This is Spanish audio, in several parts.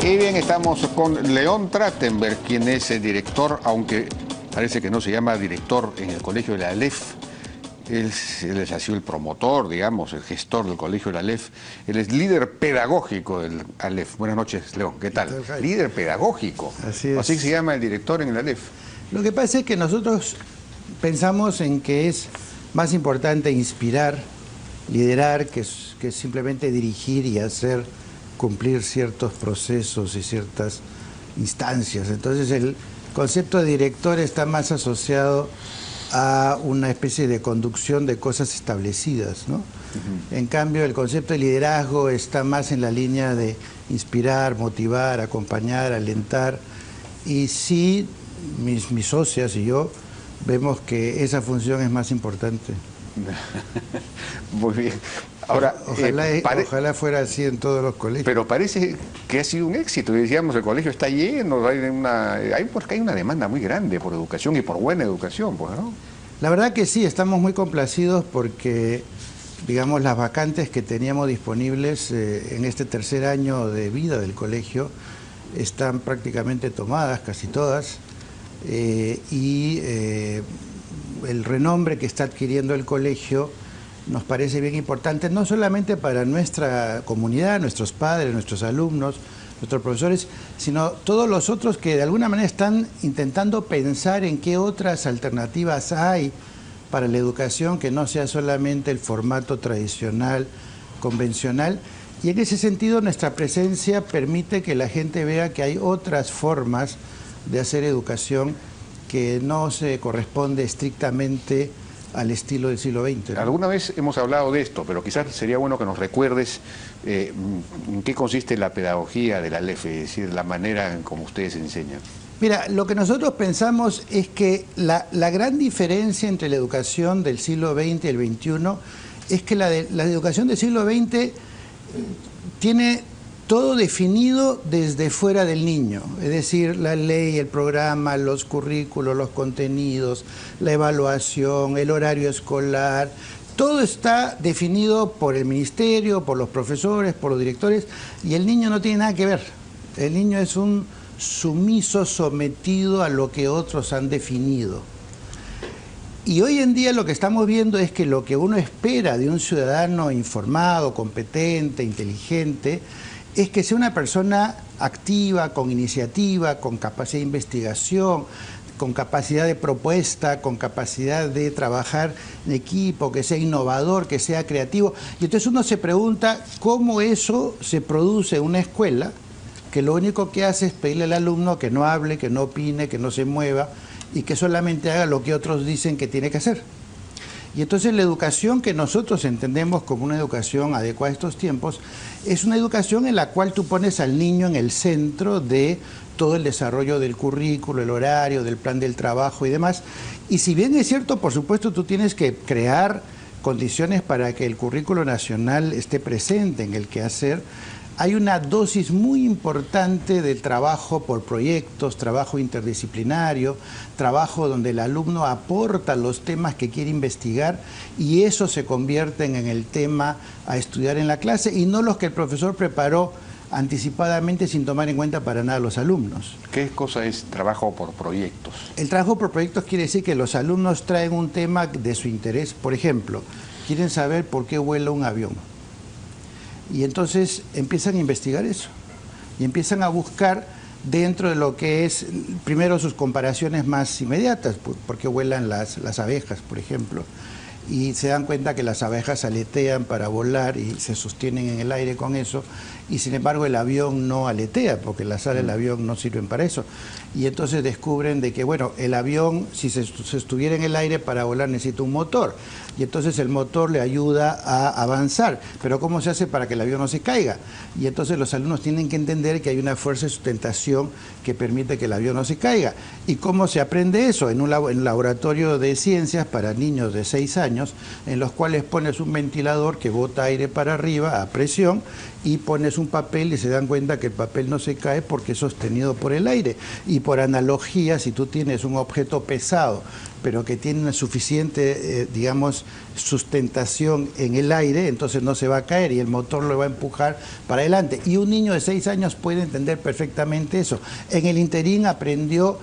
Y bien, estamos con León Trachtenberg, quien es el director, aunque parece que no se llama director en el colegio de la Aleph. Él ha sido el promotor, digamos, el gestor del colegio de la Aleph. Él es líder pedagógico del Aleph. Buenas noches, León. ¿Qué tal? Líder pedagógico. Así es. Así se llama el director en el Aleph. Lo que pasa es que nosotros pensamos en que es más importante inspirar, liderar, que simplemente dirigir y hacer cumplir ciertos procesos y ciertas instancias. Entonces el concepto de director está más asociado a una especie de conducción de cosas establecidas, ¿no? En cambio, el concepto de liderazgo está más en la línea de inspirar, motivar, acompañar, alentar. Y sí, mis socias y yo vemos que esa función es más importante. Muy bien. Ahora, ojalá fuera así en todos los colegios. Pero parece que ha sido un éxito. Decíamos, el colegio está lleno, hay una demanda muy grande por educación y por buena educación, pues, ¿no? La verdad que sí, estamos muy complacidos porque, digamos, las vacantes que teníamos disponibles en este tercer año de vida del colegio están prácticamente tomadas, casi todas, el renombre que está adquiriendo el colegio nos parece bien importante, no solamente para nuestra comunidad, nuestros padres, nuestros alumnos, nuestros profesores, sino todos los otros que de alguna manera están intentando pensar en qué otras alternativas hay para la educación que no sea solamente el formato tradicional, convencional. Y en ese sentido nuestra presencia permite que la gente vea que hay otras formas de hacer educación que no se corresponde estrictamente al estilo del siglo XX, ¿no? Alguna vez hemos hablado de esto, pero quizás sería bueno que nos recuerdes en qué consiste la pedagogía de la Aleph, es decir, la manera en cómo ustedes enseñan. Mira, lo que nosotros pensamos es que la gran diferencia entre la educación del siglo XX y el XXI es que la educación del siglo XX tiene todo definido desde fuera del niño, es decir, la ley, el programa, los currículos, los contenidos, la evaluación, el horario escolar, todo está definido por el ministerio, por los profesores, por los directores, y el niño no tiene nada que ver. El niño es un sumiso sometido a lo que otros han definido. Y hoy en día lo que estamos viendo es que lo que uno espera de un ciudadano informado, competente, inteligente, es que sea una persona activa, con iniciativa, con capacidad de investigación, con capacidad de propuesta, con capacidad de trabajar en equipo, que sea innovador, que sea creativo. Y entonces uno se pregunta cómo eso se produce en una escuela que lo único que hace es pedirle al alumno que no hable, que no opine, que no se mueva y que solamente haga lo que otros dicen que tiene que hacer. Y entonces la educación que nosotros entendemos como una educación adecuada a estos tiempos es una educación en la cual tú pones al niño en el centro de todo el desarrollo del currículo, el horario, del plan del trabajo y demás. Y si bien es cierto, por supuesto, tú tienes que crear condiciones para que el currículo nacional esté presente en el quehacer, hay una dosis muy importante de trabajo por proyectos, trabajo interdisciplinario, trabajo donde el alumno aporta los temas que quiere investigar y eso se convierte en el tema a estudiar en la clase y no los que el profesor preparó anticipadamente sin tomar en cuenta para nada a los alumnos. ¿Qué cosa es trabajo por proyectos? El trabajo por proyectos quiere decir que los alumnos traen un tema de su interés. Por ejemplo, quieren saber por qué vuela un avión. Y entonces empiezan a investigar eso y empiezan a buscar dentro de lo que es, primero sus comparaciones más inmediatas, por qué vuelan las abejas, por ejemplo, y se dan cuenta que las abejas aletean para volar y se sostienen en el aire con eso, y sin embargo el avión no aletea, porque las alas del avión no sirven para eso. Y entonces descubren de que, bueno, el avión, si se estuviera en el aire para volar, necesita un motor. Y entonces el motor le ayuda a avanzar. Pero ¿cómo se hace para que el avión no se caiga? Y entonces los alumnos tienen que entender que hay una fuerza de sustentación que permite que el avión no se caiga. ¿Y cómo se aprende eso? En un laboratorio de ciencias para niños de 6 años. años, en los cuales pones un ventilador que bota aire para arriba a presión y pones un papel y se dan cuenta que el papel no se cae porque es sostenido por el aire. Y por analogía, si tú tienes un objeto pesado, pero que tiene una suficiente, digamos, sustentación en el aire, entonces no se va a caer y el motor lo va a empujar para adelante. Y un niño de 6 años puede entender perfectamente eso. En el interín aprendió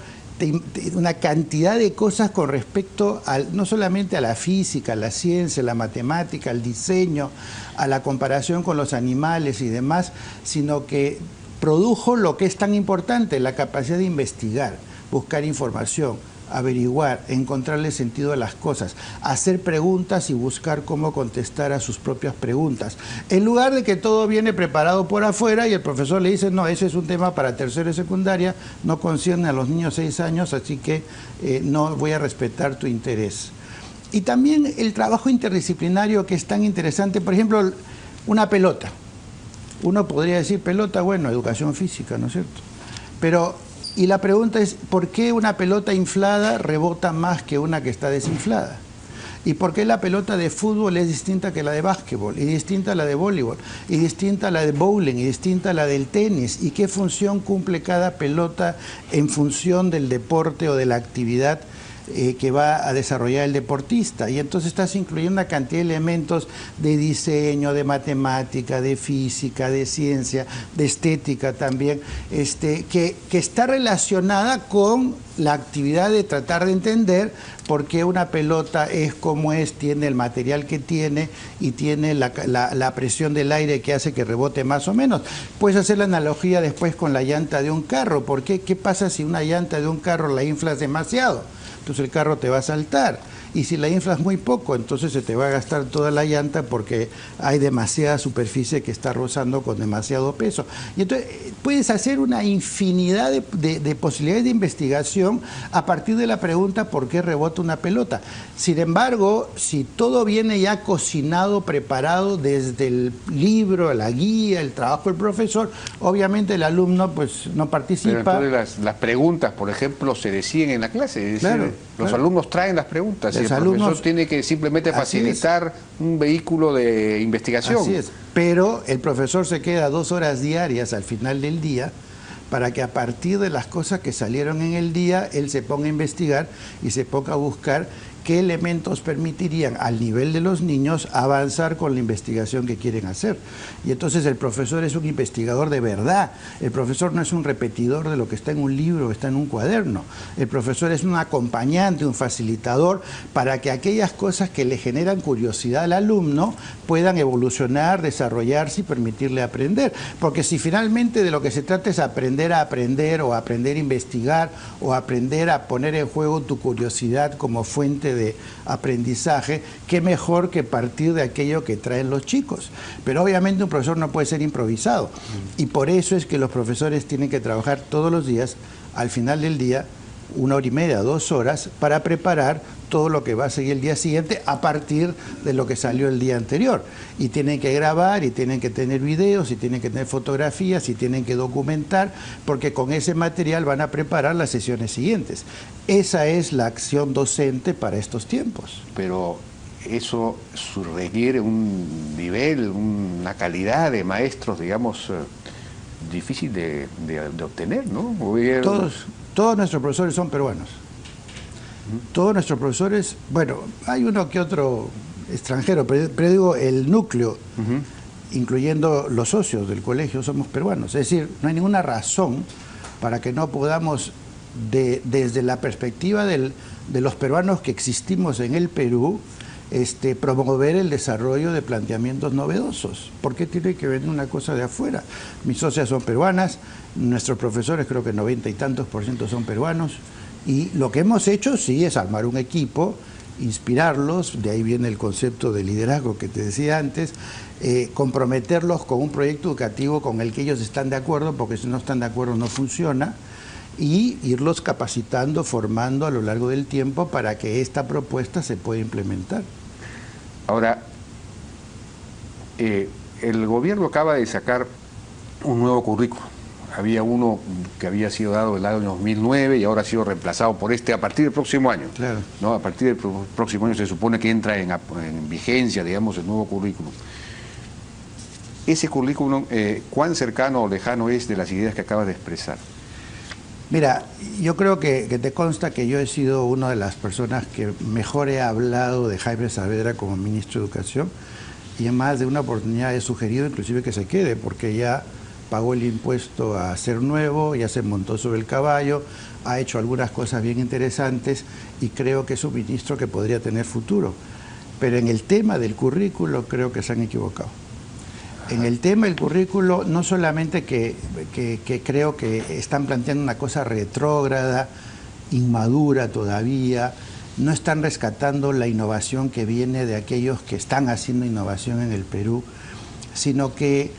una cantidad de cosas con respecto no solamente a la física, a la ciencia, a la matemática, al diseño, a la comparación con los animales y demás, sino que produjo lo que es tan importante, la capacidad de investigar, buscar información, averiguar, encontrarle sentido a las cosas, hacer preguntas y buscar cómo contestar a sus propias preguntas. En lugar de que todo viene preparado por afuera y el profesor le dice, no, ese es un tema para tercero y secundaria, no concierne a los niños 6 años, así que no voy a respetar tu interés. Y también el trabajo interdisciplinario que es tan interesante, por ejemplo, una pelota. Uno podría decir pelota, bueno, educación física, ¿no es cierto? Pero y la pregunta es, ¿por qué una pelota inflada rebota más que una que está desinflada? ¿Y por qué la pelota de fútbol es distinta que la de básquetbol? Y distinta a la de voleibol, y distinta a la de bowling, y distinta a la del tenis. ¿Y qué función cumple cada pelota en función del deporte o de la actividad que va a desarrollar el deportista? Y entonces estás incluyendo una cantidad de elementos de diseño, de matemática, de física, de ciencia, de estética también, que está relacionada con la actividad de tratar de entender por qué una pelota es como es, tiene el material que tiene y tiene la presión del aire que hace que rebote más o menos. Puedes hacer la analogía después con la llanta de un carro. ¿Por qué? ¿Qué pasa si una llanta de un carro la inflas demasiado? Entonces el carro te va a saltar. Y si la inflas muy poco, entonces se te va a gastar toda la llanta porque hay demasiada superficie que está rozando con demasiado peso. Y entonces puedes hacer una infinidad de posibilidades de investigación a partir de la pregunta ¿por qué rebota una pelota? Sin embargo, si todo viene ya cocinado, preparado desde el libro, la guía, el trabajo del profesor, obviamente el alumno pues no participa. Pero entonces las preguntas, por ejemplo, se deciden en la clase. Es decir, los alumnos traen las preguntas. El profesor tiene que simplemente facilitar un vehículo de investigación. Así es, pero el profesor se queda 2 horas diarias al final del día para que a partir de las cosas que salieron en el día, él se ponga a investigar y se ponga a buscar qué elementos permitirían al nivel de los niños avanzar con la investigación que quieren hacer. Y entonces el profesor es un investigador de verdad. El profesor no es un repetidor de lo que está en un libro o está en un cuaderno. El profesor es un acompañante, un facilitador para que aquellas cosas que le generan curiosidad al alumno puedan evolucionar, desarrollarse y permitirle aprender. Porque si finalmente de lo que se trata es aprender a aprender o aprender a investigar o aprender a poner en juego tu curiosidad como fuente de aprendizaje, qué mejor que partir de aquello que traen los chicos. Pero obviamente un profesor no puede ser improvisado y por eso es que los profesores tienen que trabajar todos los días, al final del día, 1 hora y media, 2 horas, para preparar todo lo que va a seguir el día siguiente a partir de lo que salió el día anterior. Y tienen que grabar, y tienen que tener videos, y tienen que tener fotografías, y tienen que documentar, porque con ese material van a preparar las sesiones siguientes. Esa es la acción docente para estos tiempos. Pero eso requiere un nivel, una calidad de maestros, digamos, difícil de obtener, ¿no? Todos nuestros profesores son peruanos. Todos nuestros profesores, bueno, hay uno que otro extranjero, pero digo, el núcleo, incluyendo los socios del colegio, somos peruanos. Es decir, no hay ninguna razón para que no podamos, desde la perspectiva de los peruanos que existimos en el Perú, promover el desarrollo de planteamientos novedosos. ¿Por qué tiene que venir una cosa de afuera? Mis socias son peruanas, nuestros profesores creo que 90 y tantos % son peruanos, y lo que hemos hecho sí es armar un equipo, inspirarlos, de ahí viene el concepto de liderazgo que te decía antes, comprometerlos con un proyecto educativo con el que ellos están de acuerdo, porque si no están de acuerdo no funciona, y irlos capacitando, formando a lo largo del tiempo para que esta propuesta se pueda implementar. Ahora, el gobierno acaba de sacar un nuevo currículo había uno que había sido dado el año 2009 y ahora ha sido reemplazado por este a partir del próximo año. Claro. ¿No? A partir del próximo año se supone que entra en vigencia, digamos, el nuevo currículum. Ese currículum, ¿cuán cercano o lejano es de las ideas que acabas de expresar? Mira, yo creo que te consta que yo he sido una de las personas que mejor he hablado de Jaime Saavedra como ministro de Educación, y en más de una oportunidad he sugerido inclusive que se quede, porque ya pagó el impuesto a ser nuevo, ya se montó sobre el caballo, ha hecho algunas cosas bien interesantes y creo que es un ministro que podría tener futuro. Pero en el tema del currículo creo que se han equivocado. En el tema del currículo, no solamente que creo que están planteando una cosa retrógrada, inmadura todavía, no están rescatando la innovación que viene de aquellos que están haciendo innovación en el Perú, sino que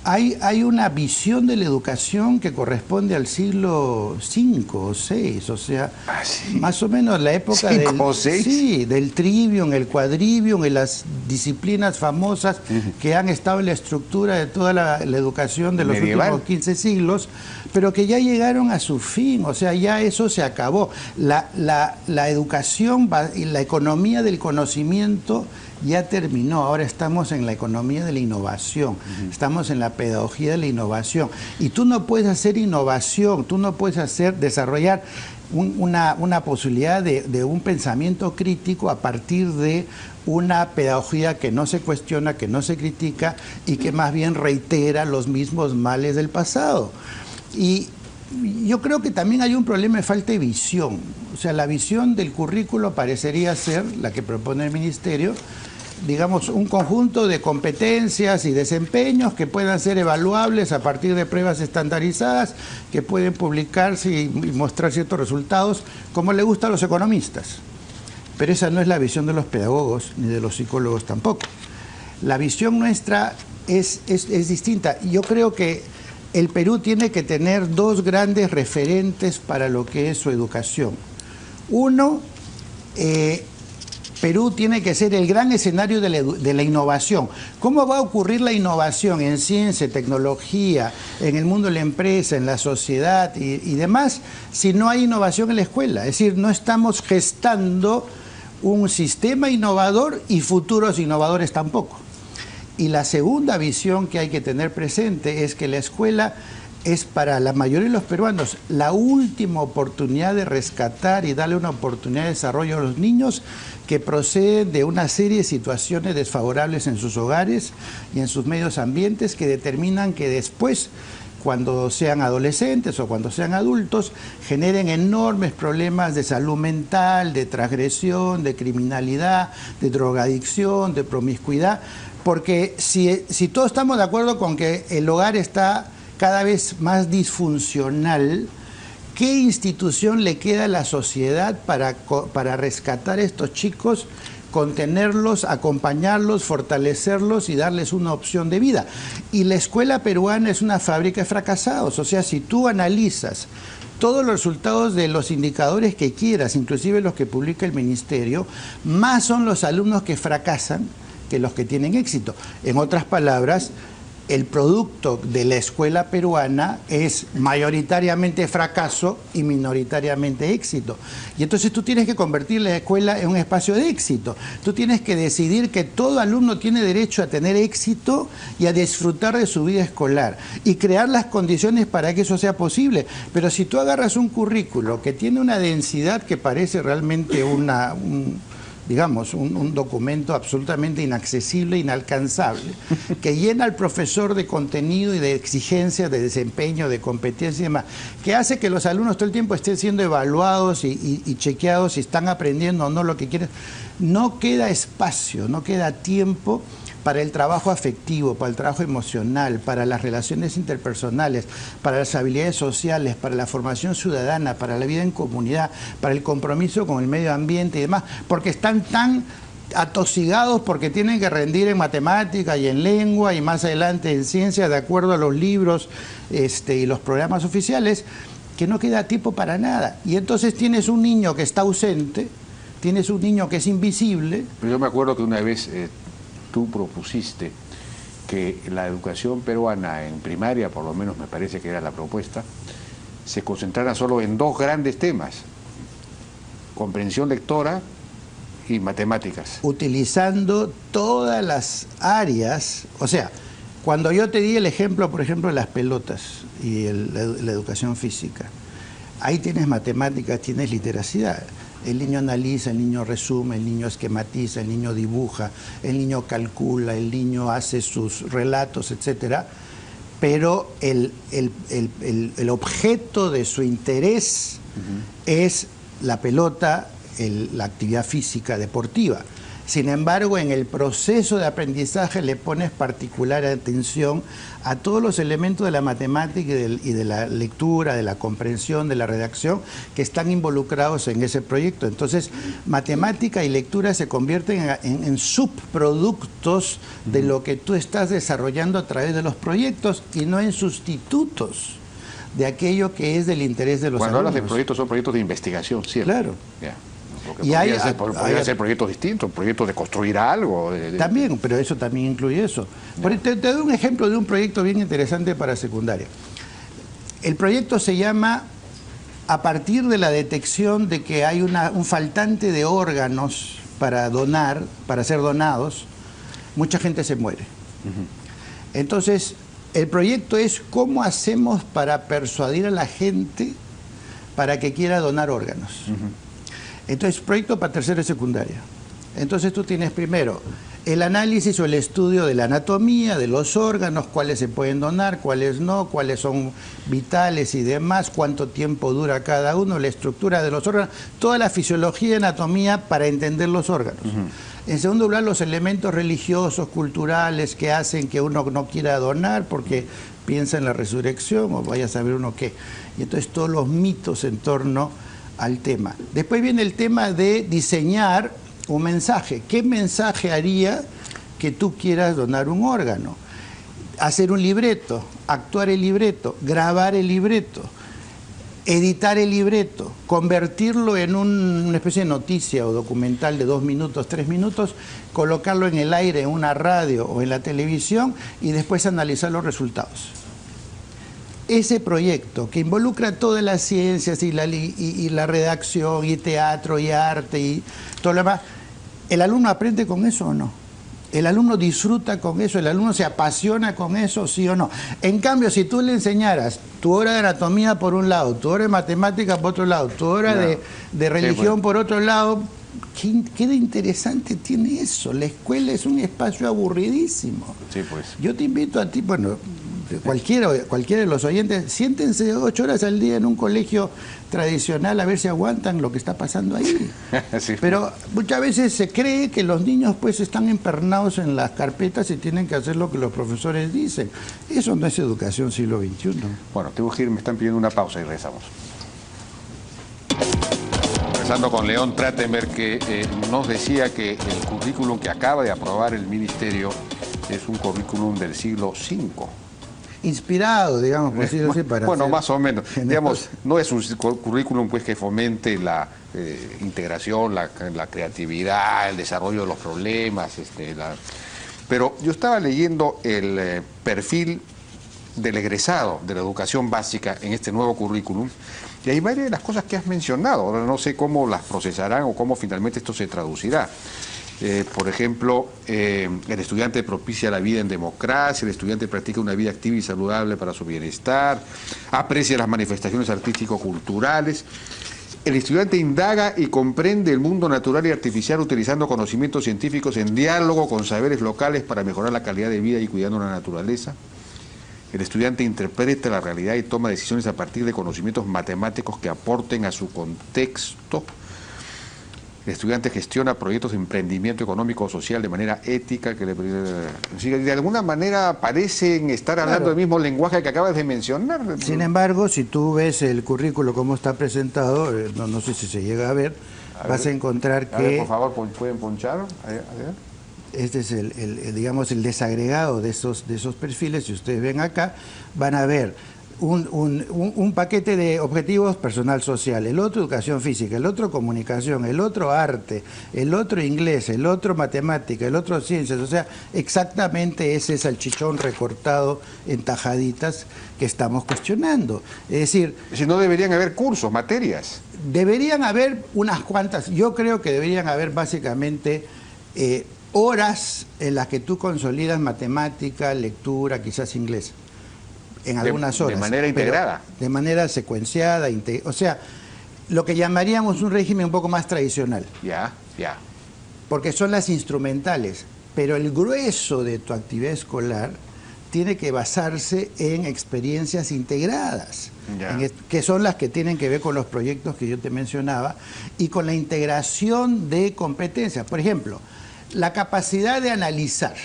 hay una visión de la educación que corresponde al siglo V o VI, o sea, ¿sí? Más o menos la época del trivium, el quadrivium y las disciplinas famosas que han estado en la estructura de toda la educación de los últimos 15 siglos, pero que ya llegaron a su fin, o sea, ya eso se acabó. La educación y la economía del conocimiento ya terminó, ahora estamos en la economía de la innovación, estamos en la pedagogía de la innovación, y tú no puedes hacer innovación, tú no puedes desarrollar una posibilidad de un pensamiento crítico a partir de una pedagogía que no se cuestiona, que no se critica y que más bien reitera los mismos males del pasado. Y yo creo que también hay un problema de falta de visión. O sea, la visión del currículo parecería ser, la que propone el Ministerio, digamos, un conjunto de competencias y desempeños que puedan ser evaluables a partir de pruebas estandarizadas, que pueden publicarse y mostrar ciertos resultados, como le gusta a los economistas. Pero esa no es la visión de los pedagogos ni de los psicólogos tampoco. La visión nuestra es distinta. Yo creo que el Perú tiene que tener dos grandes referentes para lo que es su educación. Uno, Perú tiene que ser el gran escenario de la innovación. ¿Cómo va a ocurrir la innovación en ciencia, tecnología, en el mundo de la empresa, en la sociedad y demás, si no hay innovación en la escuela? Es decir, no estamos gestando un sistema innovador y futuros innovadores tampoco. Y la segunda visión que hay que tener presente es que la escuela es para la mayoría de los peruanos la última oportunidad de rescatar y darle una oportunidad de desarrollo a los niños que proceden de una serie de situaciones desfavorables en sus hogares y en sus medios ambientes que determinan que después, cuando sean adolescentes o cuando sean adultos, generen enormes problemas de salud mental, de transgresión, de criminalidad, de drogadicción, de promiscuidad, porque si todos estamos de acuerdo con que el hogar está cada vez más disfuncional, ¿qué institución le queda a la sociedad para rescatar a estos chicos, contenerlos, acompañarlos, fortalecerlos y darles una opción de vida? Y la escuela peruana es una fábrica de fracasados. O sea, si tú analizas todos los resultados de los indicadores que quieras, inclusive los que publica el Ministerio, más son los alumnos que fracasan que los que tienen éxito. En otras palabras, el producto de la escuela peruana es mayoritariamente fracaso y minoritariamente éxito. Y entonces tú tienes que convertir la escuela en un espacio de éxito. Tú tienes que decidir que todo alumno tiene derecho a tener éxito y a disfrutar de su vida escolar y crear las condiciones para que eso sea posible. Pero si tú agarras un currículo que tiene una densidad que parece realmente un documento absolutamente inaccesible, inalcanzable, que llena al profesor de contenido y de exigencias, de desempeño, de competencia y demás, que hace que los alumnos todo el tiempo estén siendo evaluados y chequeados si están aprendiendo o no lo que quieren, no queda espacio, no queda tiempo para el trabajo afectivo, para el trabajo emocional, para las relaciones interpersonales, para las habilidades sociales, para la formación ciudadana, para la vida en comunidad, para el compromiso con el medio ambiente y demás, porque están tan atosigados porque tienen que rendir en matemática y en lengua y más adelante en ciencia de acuerdo a los libros y los programas oficiales, que no queda tiempo para nada. Y entonces tienes un niño que está ausente, tienes un niño que es invisible. Pero yo me acuerdo que una vez tú propusiste que la educación peruana en primaria, por lo menos me parece que era la propuesta, se concentrara solo en dos grandes temas: comprensión lectora y matemáticas. Utilizando todas las áreas, o sea, cuando yo te di el ejemplo, por ejemplo, de las pelotas y la educación física, ahí tienes matemáticas, tienes literacidad. El niño analiza, el niño resume, el niño esquematiza, el niño dibuja, el niño calcula, el niño hace sus relatos, etcétera. Pero el objeto de su interés es la pelota, la actividad física deportiva. Sin embargo, en el proceso de aprendizaje le pones particular atención a todos los elementos de la matemática y de la lectura, de la comprensión, de la redacción, que están involucrados en ese proyecto. Entonces, matemática y lectura se convierten en subproductos de lo que tú estás desarrollando a través de los proyectos y no en sustitutos de aquello que es del interés de los alumnos. Cuando hablas de proyectos, son proyectos de investigación, ¿cierto? Claro. Yeah. Podría ser proyectos distintos, proyectos de construir algo. También, pero eso también incluye eso. Te doy un ejemplo de un proyecto bien interesante para secundaria. El proyecto se llama, a partir de la detección de que hay un faltante de órganos para donar, para ser donados, mucha gente se muere. Entonces, el proyecto es cómo hacemos para persuadir a la gente para que quiera donar órganos. Entonces, proyecto para tercero y secundaria. Entonces tú tienes primero el análisis o el estudio de la anatomía, de los órganos, cuáles se pueden donar, cuáles no, cuáles son vitales y demás, cuánto tiempo dura cada uno, la estructura de los órganos, toda la fisiología y anatomía para entender los órganos. En segundo lugar, los elementos religiosos, culturales que hacen que uno no quiera donar porque piensa en la resurrección o vaya a saber uno qué. Y entonces todos los mitos en torno al tema. Después viene el tema de diseñar un mensaje. ¿Qué mensaje haría que tú quieras donar un órgano? Hacer un libreto, actuar el libreto, grabar el libreto, editar el libreto, convertirlo en una especie de noticia o documental de 2 minutos, 3 minutos, colocarlo en el aire, en una radio o en la televisión y después analizar los resultados. Ese proyecto que involucra todas las ciencias y la redacción y teatro y arte y todo lo demás, ¿el alumno aprende con eso o no? ¿El alumno disfruta con eso? ¿El alumno se apasiona con eso, sí o no? En cambio, si tú le enseñaras tu hora de anatomía por un lado, tu hora de matemática por otro lado, tu hora de religión por otro lado, ¿qué de interesante tiene eso? La escuela es un espacio aburridísimo. Sí, pues. Yo te invito a ti, bueno, cualquiera de los oyentes, siéntense 8 horas al día en un colegio tradicional a ver si aguantan lo que está pasando ahí. Sí. Pero muchas veces se cree que los niños pues están empernados en las carpetas y tienen que hacer lo que los profesores dicen. Eso no es educación siglo XXI. Bueno, tengo que ir, me están pidiendo una pausa y regresamos. Regresando con León Trachtenberg, que nos decía que el currículum que acaba de aprobar el Ministerio es un currículum del siglo V. Inspirado, digamos, por decirlo así, para bueno, más o menos. Digamos, no es un currículum pues que fomente la integración, la creatividad, el desarrollo de los problemas. Pero yo estaba leyendo el perfil del egresado de la educación básica en este nuevo currículum y hay varias de las cosas que has mencionado. Ahora no sé cómo las procesarán o cómo finalmente esto se traducirá. Por ejemplo, el estudiante propicia la vida en democracia, el estudiante practica una vida activa y saludable para su bienestar, aprecia las manifestaciones artístico-culturales, el estudiante indaga y comprende el mundo natural y artificial utilizando conocimientos científicos en diálogo con saberes locales para mejorar la calidad de vida y cuidando la naturaleza. El estudiante interpreta la realidad y toma decisiones a partir de conocimientos matemáticos que aporten a su contexto. El estudiante gestiona proyectos de emprendimiento económico o social de manera ética, que de alguna manera parecen estar hablando del mismo lenguaje que acabas de mencionar. Sin embargo, si tú ves el currículo como está presentado, no sé si se llega a ver, vas a encontrar que... A ver, por favor, ¿pueden ponchar? A ver. Este es digamos, el desagregado de esos perfiles. Si ustedes ven acá, van a ver un paquete de objetivos personal social, el otro educación física, el otro comunicación, el otro arte, el otro inglés, el otro matemática, el otro ciencias, o sea, exactamente ese salchichón recortado en tajaditas que estamos cuestionando. Es decir, si no deberían haber cursos, materias. Deberían haber unas cuantas, yo creo que deberían haber básicamente horas en las que tú consolidas matemática, lectura, quizás inglés. En algunas horas. De manera integrada. De manera secuenciada, o sea, lo que llamaríamos un régimen un poco más tradicional. Ya. Porque son las instrumentales, pero el grueso de tu actividad escolar tiene que basarse en experiencias integradas, que son las que tienen que ver con los proyectos que yo te mencionaba y con la integración de competencias. Por ejemplo, la capacidad de analizar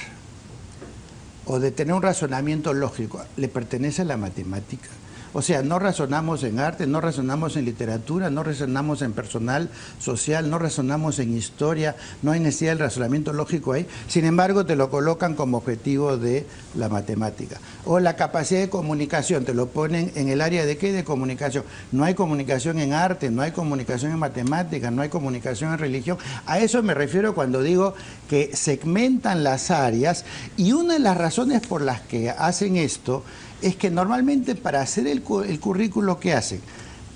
o de tener un razonamiento lógico, ¿le pertenece a la matemática? O sea, no razonamos en arte, no razonamos en literatura, no razonamos en personal social, no razonamos en historia, no hay necesidad del razonamiento lógico ahí. Sin embargo, te lo colocan como objetivo de la matemática. O la capacidad de comunicación, te lo ponen en el área de ¿qué? De comunicación. No hay comunicación en arte, no hay comunicación en matemática, no hay comunicación en religión. A eso me refiero cuando digo que segmentan las áreas, y una de las razones por las que hacen esto es que normalmente para hacer el currículo que hacen,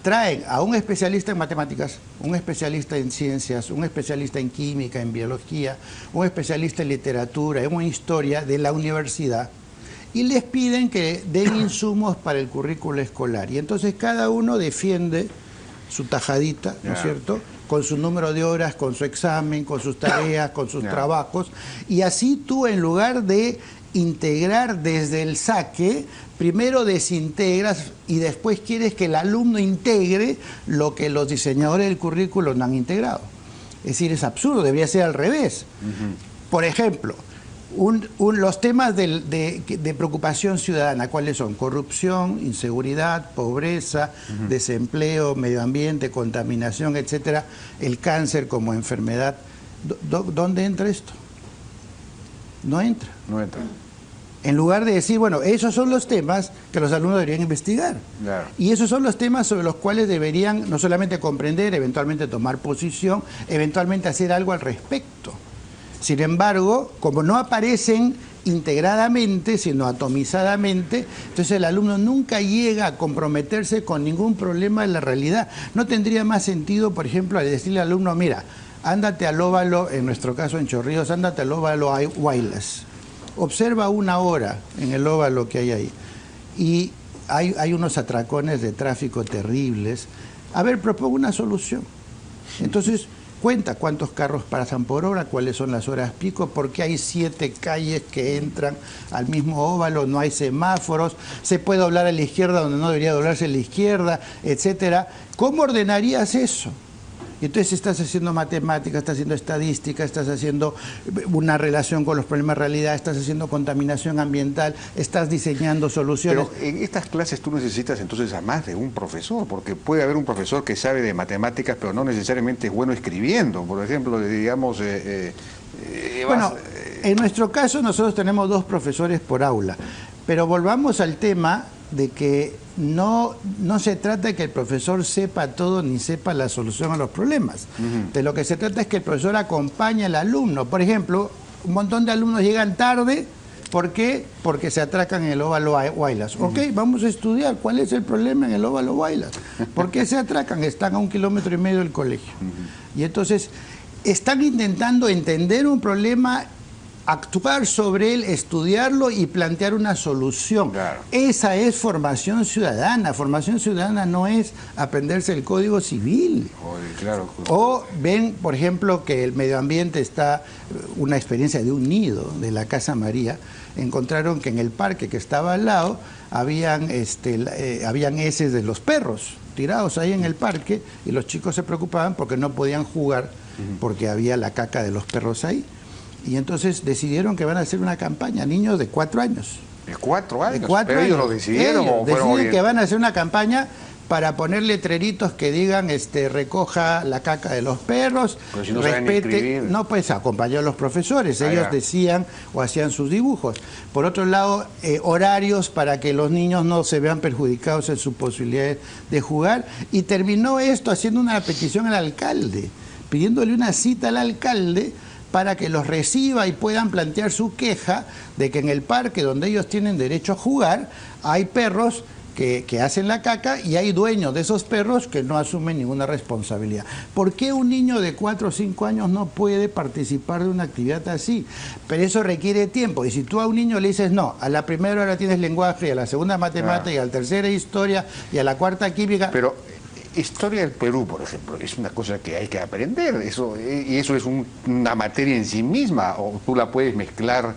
traen a un especialista en matemáticas, un especialista en ciencias, un especialista en química, en biología, un especialista en literatura, en historia de la universidad, y les piden que den insumos para el currículo escolar. Y entonces cada uno defiende su tajadita, ¿no es cierto?, con su número de horas, con su examen, con sus tareas, con sus trabajos, y así tú, en lugar de integrar desde el saque, primero desintegras y después quieres que el alumno integre lo que los diseñadores del currículo no han integrado. Es decir, es absurdo, debería ser al revés. Por ejemplo, los temas de preocupación ciudadana, ¿cuáles son? Corrupción, inseguridad, pobreza, desempleo, medio ambiente, contaminación, etcétera, el cáncer como enfermedad. ¿Dónde entra esto? No entra. No entra. En lugar de decir, bueno, esos son los temas que los alumnos deberían investigar. Claro. Y esos son los temas sobre los cuales deberían no solamente comprender, eventualmente tomar posición, eventualmente hacer algo al respecto. Sin embargo, como no aparecen integradamente, sino atomizadamente, entonces el alumno nunca llega a comprometerse con ningún problema de la realidad. No tendría más sentido, por ejemplo, al decirle al alumno, mira, ándate al óvalo, en nuestro caso en Chorrillos, ándate al óvalo Huaylas. Observa una hora en el óvalo que hay ahí. Y hay unos atracones de tráfico terribles. A ver, propongo una solución. Entonces, cuenta cuántos carros pasan por hora, cuáles son las horas pico, por qué hay 7 calles que entran al mismo óvalo, no hay semáforos, se puede doblar a la izquierda donde no debería doblarse a la izquierda, etcétera. ¿Cómo ordenarías eso? Entonces estás haciendo matemáticas, estás haciendo estadística, estás haciendo una relación con los problemas de realidad, estás haciendo contaminación ambiental, estás diseñando soluciones. Pero en estas clases tú necesitas entonces a más de un profesor, porque puede haber un profesor que sabe de matemáticas, pero no necesariamente es bueno escribiendo. Por ejemplo, digamos... bueno, en nuestro caso nosotros tenemos 2 profesores por aula, pero volvamos al tema de que no se trata de que el profesor sepa todo ni sepa la solución a los problemas. De lo que se trata es que el profesor acompañe al alumno. Por ejemplo, un montón de alumnos llegan tarde. ¿Por qué? Porque se atracan en el óvalo Huaylas. Ok, vamos a estudiar cuál es el problema en el óvalo Huaylas. ¿Por qué se atracan? Están a 1,5 kilómetros del colegio. Y entonces están intentando entender un problema, actuar sobre él, estudiarlo y plantear una solución. Claro. Esa es formación ciudadana. Formación ciudadana no es aprenderse el Código Civil. Claro. O ven, por ejemplo, que el medio ambiente está, una experiencia de un nido de la Casa María, encontraron que en el parque que estaba al lado habían heces de los perros tirados ahí en el parque, y los chicos se preocupaban porque no podían jugar porque había la caca de los perros ahí. Y entonces decidieron que van a hacer una campaña, niños de 4 años. ¿De 4 años? De 4 ¿Pero años. ellos lo decidieron? Ellos deciden que van a hacer una campaña para poner letreritos que digan recoja la caca de los perros, pero si no respete, no, pues acompañó a los profesores, ellos decían o hacían sus dibujos. Por otro lado, horarios para que los niños no se vean perjudicados en su posibilidad de jugar, y terminó esto haciendo una petición al alcalde, pidiéndole una cita al alcalde para que los reciba y puedan plantear su queja de que en el parque donde ellos tienen derecho a jugar hay perros que hacen la caca y hay dueños de esos perros que no asumen ninguna responsabilidad. ¿Por qué un niño de 4 o 5 años no puede participar de una actividad así? Pero eso requiere tiempo, y si tú a un niño le dices no, a la primera hora tienes lenguaje, a la segunda matemática, y a la tercera historia, y a la cuarta química... Pero historia del Perú, por ejemplo, es una cosa que hay que aprender, y eso es una materia en sí misma, o tú la puedes mezclar,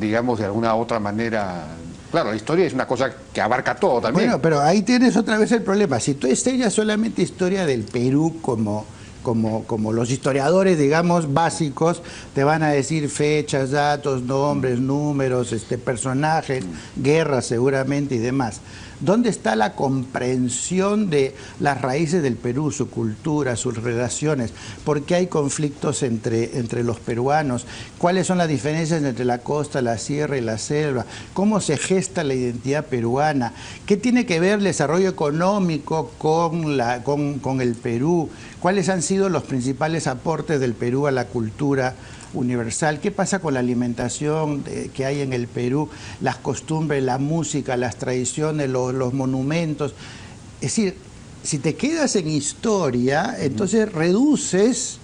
digamos, de alguna otra manera. Claro, la historia es una cosa que abarca todo también. Bueno, pero ahí tienes otra vez el problema. Si tú enseñas solamente historia del Perú como los historiadores, digamos, básicos, te van a decir fechas, datos, nombres, números, personajes, guerras seguramente y demás. ¿Dónde está la comprensión de las raíces del Perú, su cultura, sus relaciones? ¿Por qué hay conflictos entre los peruanos? ¿Cuáles son las diferencias entre la costa, la sierra y la selva? ¿Cómo se gesta la identidad peruana? ¿Qué tiene que ver el desarrollo económico con el Perú? ¿Cuáles han sido los principales aportes del Perú a la cultura universal? ¿Qué pasa con la alimentación que hay en el Perú, las costumbres, la música, las tradiciones, los monumentos? Es decir, si te quedas en historia, entonces reduces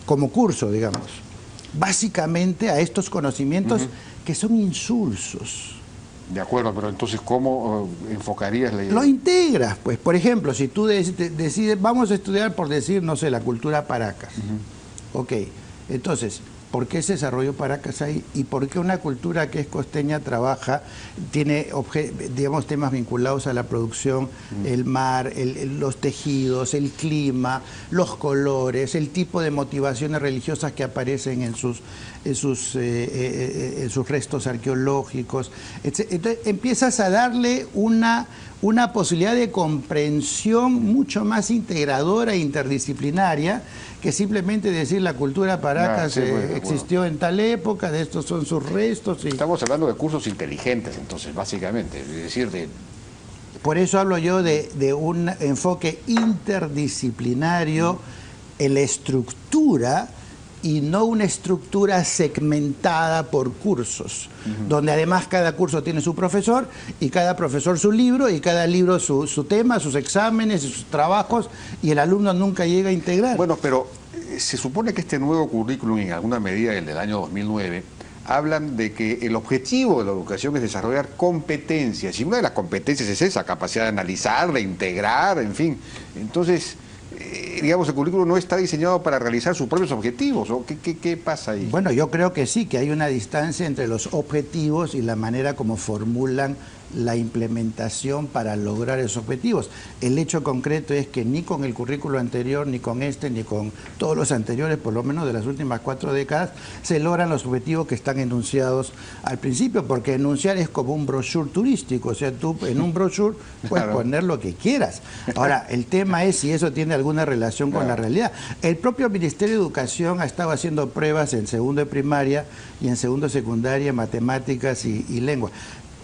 como curso, digamos, básicamente a estos conocimientos que son insulsos. De acuerdo, pero entonces, ¿cómo enfocarías la idea? Lo integras, pues. Por ejemplo, si tú decides, vamos a estudiar, por decir, no sé, la cultura Paracas. Ok, entonces, ¿por qué se desarrolló Paracas ahí? ¿Y por qué una cultura que es costeña tiene, digamos, temas vinculados a la producción, el mar, los tejidos, el clima, los colores, el tipo de motivaciones religiosas que aparecen en sus restos arqueológicos? Entonces, empiezas a darle una posibilidad de comprensión mucho más integradora e interdisciplinaria que simplemente decir la cultura Paracas existió en tal época, de estos son sus restos. Estamos hablando de cursos inteligentes, entonces, básicamente, es decir, Por eso hablo yo de un enfoque interdisciplinario en la estructura, y no una estructura segmentada por cursos, donde además cada curso tiene su profesor, y cada profesor su libro, y cada libro su tema, sus exámenes, sus trabajos, y el alumno nunca llega a integrar. Bueno, pero se supone que este nuevo currículum, en alguna medida el del año 2009, hablan de que el objetivo de la educación es desarrollar competencias, y una de las competencias es esa, capacidad de analizar, de integrar, en fin. Entonces, digamos, el currículo no está diseñado para realizar sus propios objetivos, ¿o qué pasa ahí? Bueno, yo creo que sí, que hay una distancia entre los objetivos y la manera como formulan la implementación para lograr esos objetivos. El hecho concreto es que ni con el currículo anterior, ni con este, ni con todos los anteriores, por lo menos de las últimas 4 décadas, se logran los objetivos que están enunciados al principio, porque enunciar es como un brochure turístico, o sea, tú en un brochure puedes poner lo que quieras. Ahora, el tema es si eso tiene alguna relación con la realidad. El propio Ministerio de Educación ha estado haciendo pruebas en segundo de primaria y en segundo de secundaria, matemáticas y lengua,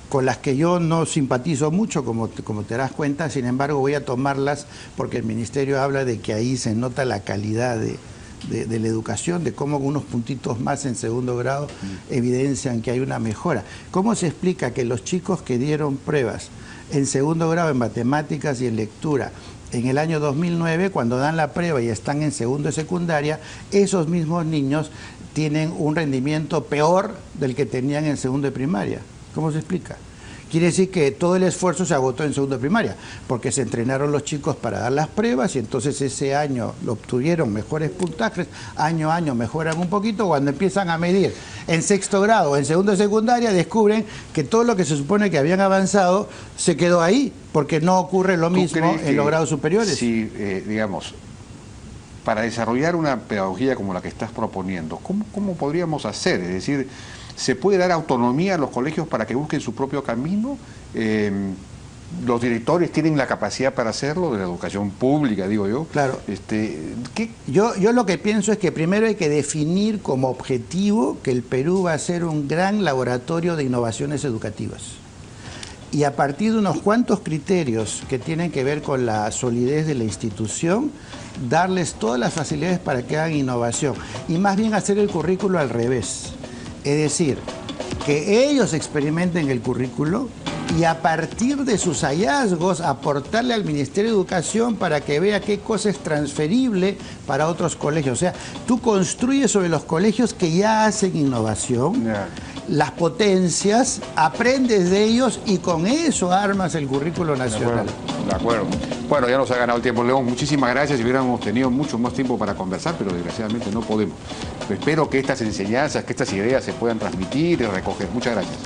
con las que yo no simpatizo mucho, como te das cuenta. Sin embargo, voy a tomarlas porque el Ministerio habla de que ahí se nota la calidad de la educación, de cómo unos puntitos más en segundo grado evidencian que hay una mejora. ¿Cómo se explica que los chicos que dieron pruebas en segundo grado en matemáticas y en lectura en el año 2009, cuando dan la prueba y están en segundo de secundaria, esos mismos niños tienen un rendimiento peor del que tenían en segundo de primaria? ¿Cómo se explica? Quiere decir que todo el esfuerzo se agotó en segundo de primaria, porque se entrenaron los chicos para dar las pruebas y entonces ese año lo obtuvieron mejores puntajes, año a año mejoran un poquito. Cuando empiezan a medir en sexto grado o en segundo de secundaria, descubren que todo lo que se supone que habían avanzado se quedó ahí, porque no ocurre lo mismo en los grados superiores. Sí, digamos, para desarrollar una pedagogía como la que estás proponiendo, ¿cómo podríamos hacer? Es decir, ¿se puede dar autonomía a los colegios para que busquen su propio camino? los directores tienen la capacidad para hacerlo, de la educación pública, digo yo. Claro. Yo lo que pienso es que primero hay que definir como objetivo que el Perú va a ser un gran laboratorio de innovaciones educativas. Y a partir de unos cuantos criterios que tienen que ver con la solidez de la institución, darles todas las facilidades para que hagan innovación. Y más bien hacer el currículo al revés. Es decir, que ellos experimenten el currículo y a partir de sus hallazgos aportarle al Ministerio de Educación para que vea qué cosa es transferible para otros colegios. O sea, tú construyes sobre los colegios que ya hacen innovación, las potencias, aprendes de ellos y con eso armas el currículo nacional. De acuerdo. Bueno, ya nos ha ganado el tiempo, León. Muchísimas gracias. Si hubiéramos tenido mucho más tiempo para conversar, pero desgraciadamente no podemos. Espero que estas enseñanzas, que estas ideas se puedan transmitir y recoger. Muchas gracias.